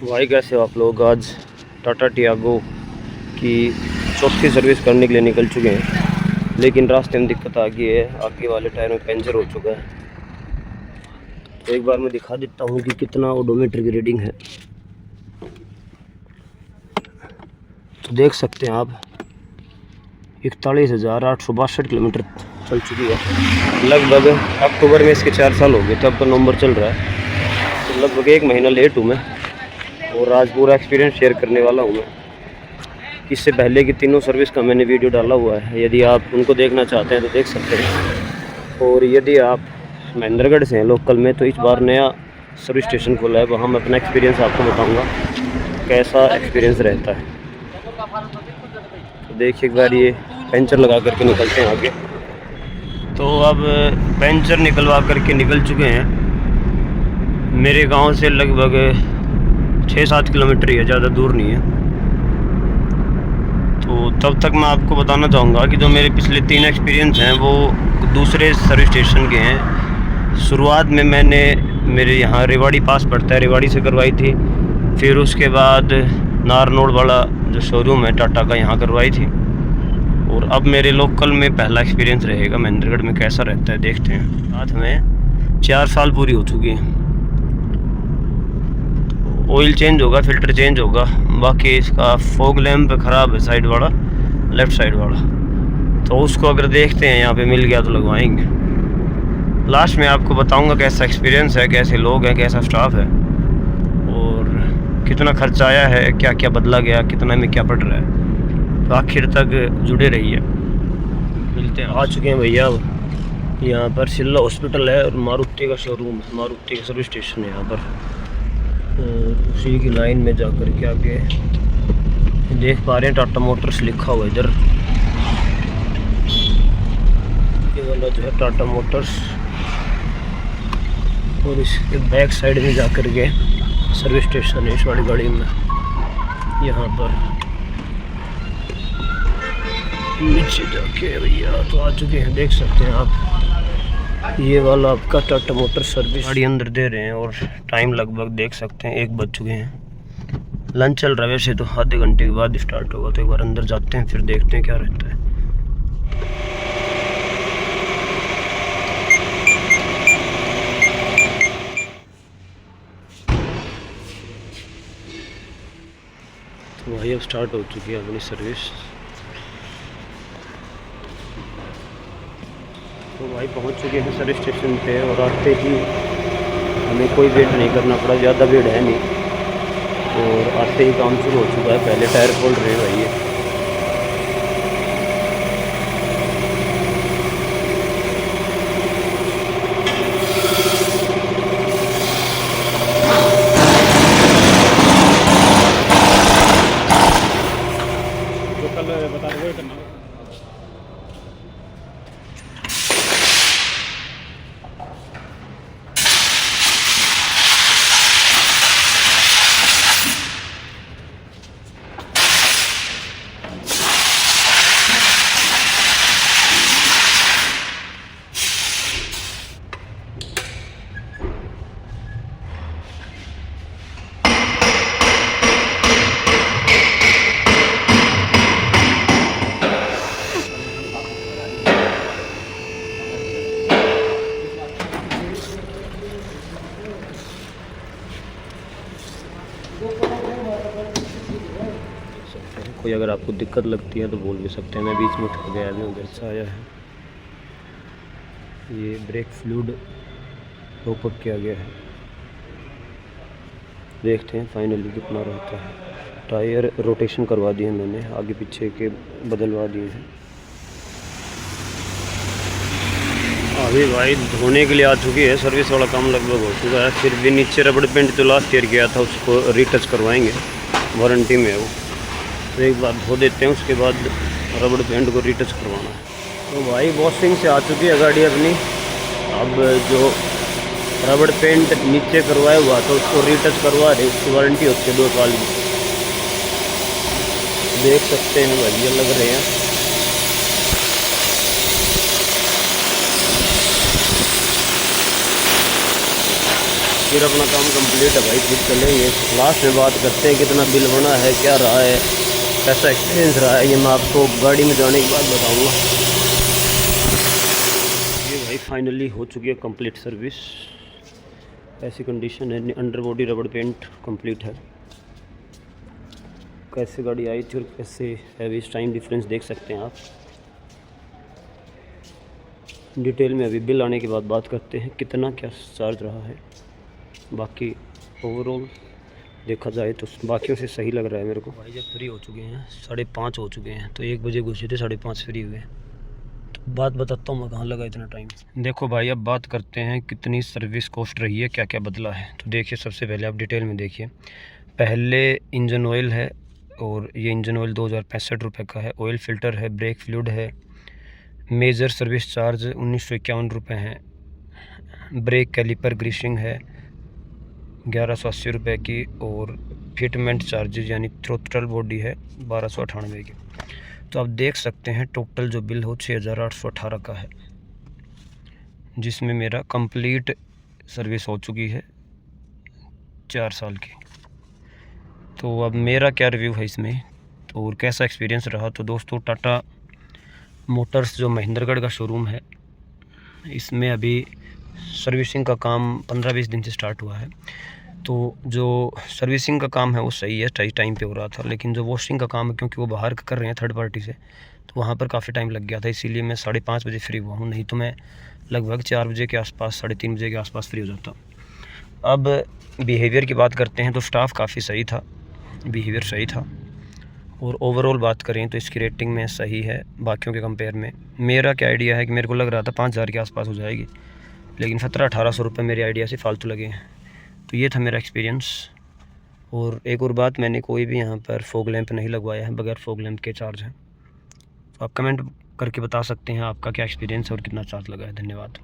भाई कैसे हो आप लोग। आज टाटा टियागो की चौथी सर्विस करने के लिए निकल चुके हैं, लेकिन रास्ते में दिक्कत आ गई है। आगे वाले टायर में पंचर हो चुका है। तो एक बार मैं दिखा देता हूँ कि कितना ओडोमीटर की रीडिंग है। तो देख सकते हैं आप 41,862 किलोमीटर चल चुकी है। लगभग अक्टूबर में इसके 4 साल हो गए थे, अब तो नवंबर चल रहा है, तो लगभग 1 महीना लेट हूँ मैं। और आज पूरा एक्सपीरियंस शेयर करने वाला हूँ मैं। इससे पहले की तीनों सर्विस का मैंने वीडियो डाला हुआ है, यदि आप उनको देखना चाहते हैं तो देख सकते हैं। और यदि आप महेंद्रगढ़ से हैं लोकल में, तो इस बार नया सर्विस स्टेशन खोला है, वहाँ मैं अपना एक्सपीरियंस आपको बताऊँगा कैसा एक्सपीरियंस रहता है। तो देखिए एक बार ये पंचर लगा करके निकलते हैं आगे। तो अब पंचर निकलवा करके निकल चुके हैं। मेरे गांव से लगभग 6-7 किलोमीटर ही है, ज़्यादा दूर नहीं है। तो तब तक मैं आपको बताना चाहूँगा कि जो मेरे पिछले 3 एक्सपीरियंस हैं वो दूसरे सर्विस स्टेशन के हैं। शुरुआत में मैंने मेरे यहाँ रेवाड़ी पास पड़ता है, रेवाड़ी से करवाई थी। फिर उसके बाद नारनौल वाला जो शोरूम है टाटा का, यहाँ करवाई थी। और अब मेरे लोकल में पहला एक्सपीरियंस रहेगा महेंद्रगढ़ में, कैसा रहता है देखते हैं। साथ में 4 साल पूरी हो चुकी है। ऑयल चेंज होगा, फिल्टर चेंज होगा, बाकी इसका फॉग लैम्प ख़राब है साइड वाला, लेफ़्ट साइड वाला। तो उसको अगर देखते हैं यहाँ पे मिल गया तो लगवाएंगे। लास्ट में आपको बताऊंगा कैसा एक्सपीरियंस है, कैसे लोग हैं, कैसा स्टाफ है और कितना खर्चा आया है, क्या क्या बदला गया, कितना में क्या पड़ रहा है। तो आखिर तक जुड़े रहिए। मिलते हैं। आ चुके हैं भैया, यहाँ पर सिल्ला हॉस्पिटल है और मारुति का शोरूम है, मारुति का सर्विस स्टेशन है यहाँ पर। उसी की लाइन में जाकर के आगे देख पा रहे हैं टाटा मोटर्स लिखा हुआ इधर। ये वाला जो है टाटा मोटर्स, और इसके बैक साइड में जाकर के सर्विस स्टेशन है इस वाली गाड़ी में। यहाँ पर नीचे जाके भैया तो आ चुके हैं, देख सकते हैं आप। ये वाला आपका टाटा मोटर सर्विस गाड़ी अंदर दे रहे हैं और टाइम लगभग देख सकते हैं 1 बज चुके हैं। लंच चल रहा है वैसे तो, आधे घंटे के बाद स्टार्ट होगा। तो एक बार अंदर जाते हैं, फिर देखते हैं क्या रहता है। तो भाई अब स्टार्ट हो चुकी है अपनी सर्विस। तो भाई पहुंच चुके हैं सर्विस स्टेशन पे, और आते ही हमें कोई वेट नहीं करना पड़ा, ज़्यादा भीड़ है नहीं। और आते ही काम शुरू हो चुका है, पहले टायर खोल रहे हैं भाई ये। तो कल बता रहे करना। कोई अगर आपको दिक्कत लगती है तो बोल भी सकते हैं, मैं बीच में उठ गया अभी, उधर से आया है। ये ब्रेक फ्लूइड टॉप अप किया गया है, देखते हैं फाइनली कितना रहता है। टायर रोटेशन करवा दिए मैंने, आगे पीछे के बदलवा दिए हैं। अभी भाई धोने के लिए आ चुकी है, सर्विस वाला काम लगभग हो चुका है। फिर भी नीचे रबड़ पेंट जो लास्ट ईयर किया था उसको रीटच करवाएंगे, वारंटी में है वो। तो एक बार धो देते हैं, उसके बाद रबड़ पेंट को रीटच करवाना है। तो भाई वॉशिंग से आ चुकी है गाड़ी अपनी। अब जो रबड़ पेंट नीचे करवाया हुआ तो उसको रीटच करवा रहे, उसकी वारंटी होती है 2 साल की। देख सकते हैं भैया लग रहे हैं। फिर अपना काम कंप्लीट है भाई, फिर चलेंगे। लास्ट में बात करते हैं कितना बिल बना है, क्या रहा है, कैसा एक्सपीरियंस रहा है, ये मैं आपको गाड़ी में जाने के बाद बताऊंगा। ये भाई फाइनली हो चुकी है कंप्लीट सर्विस। ऐसी कंडीशन है, अंडर बॉडी रबड़ पेंट कंप्लीट है। कैसे गाड़ी आई थी और कैसे है इस टाइम डिफरेंस देख सकते हैं आप। डिटेल में अभी बिल आने के बाद बात करते हैं कितना क्या चार्ज रहा है। बाकी ओवरऑल देखा जाए तो बाकियों से सही लग रहा है मेरे को। भाई जब फ्री हो चुके हैं 5:30 हो चुके हैं, तो 1 बजे घुसे थे, 5:30 फ्री हुए। तो बात बताता हूँ मैं कहाँ लगा इतना टाइम। देखो भाई अब बात करते हैं कितनी सर्विस कॉस्ट रही है, क्या क्या बदला है। तो देखिए सबसे पहले आप डिटेल में देखिए। पहले इंजन ऑयल है, और ये इंजन ऑयल 2065 रुपये का है। ऑयल फ़िल्टर है, ब्रेक फ्लूइड है। मेजर सर्विस चार्ज 1951 रुपये हैं। ब्रेक कैलिपर ग्रीसिंग है 1180 रुपये की, और फिटमेंट चार्जेज यानी थ्रोटल बॉडी है 1298 की। तो आप देख सकते हैं टोटल जो बिल हो 6818 का है, जिसमें मेरा कंप्लीट सर्विस हो चुकी है 4 साल की। तो अब मेरा क्या रिव्यू है इसमें, तो और कैसा एक्सपीरियंस रहा। तो दोस्तों टाटा मोटर्स जो महेंद्रगढ़ का शोरूम है, इसमें अभी सर्विसिंग का काम 15-20 दिन से स्टार्ट हुआ है। तो जो सर्विसिंग का काम है वो सही है, टाइम पे हो रहा था। लेकिन जो वॉशिंग का काम है, क्योंकि वो बाहर कर रहे हैं थर्ड पार्टी से, तो वहाँ पर काफ़ी टाइम लग गया था। इसीलिए मैं 5:30 बजे फ्री हुआ हूँ, नहीं तो मैं लगभग 4 बजे के आसपास, 3:30 बजे के आसपास फ्री हो जाता। अब बिहेवियर की बात करते हैं, तो स्टाफ काफ़ी सही था, बिहेवियर सही था। और ओवरऑल बात करें तो इसकी रेटिंग में सही है बाकियों के कंपेयर में। मेरा क्या आइडिया है कि मेरे को लग रहा था 5000 के आसपास हो जाएगी, लेकिन 1700-1800 रुपये मेरे आइडिया से फालतू लगे हैं। तो ये था मेरा एक्सपीरियंस। और एक और बात, मैंने कोई भी यहाँ पर फॉग लैंप नहीं लगवाया है, बगैर फॉग लैंप के चार्ज है। तो आप कमेंट करके बता सकते हैं आपका क्या एक्सपीरियंस है और कितना चार्ज लगा है। धन्यवाद।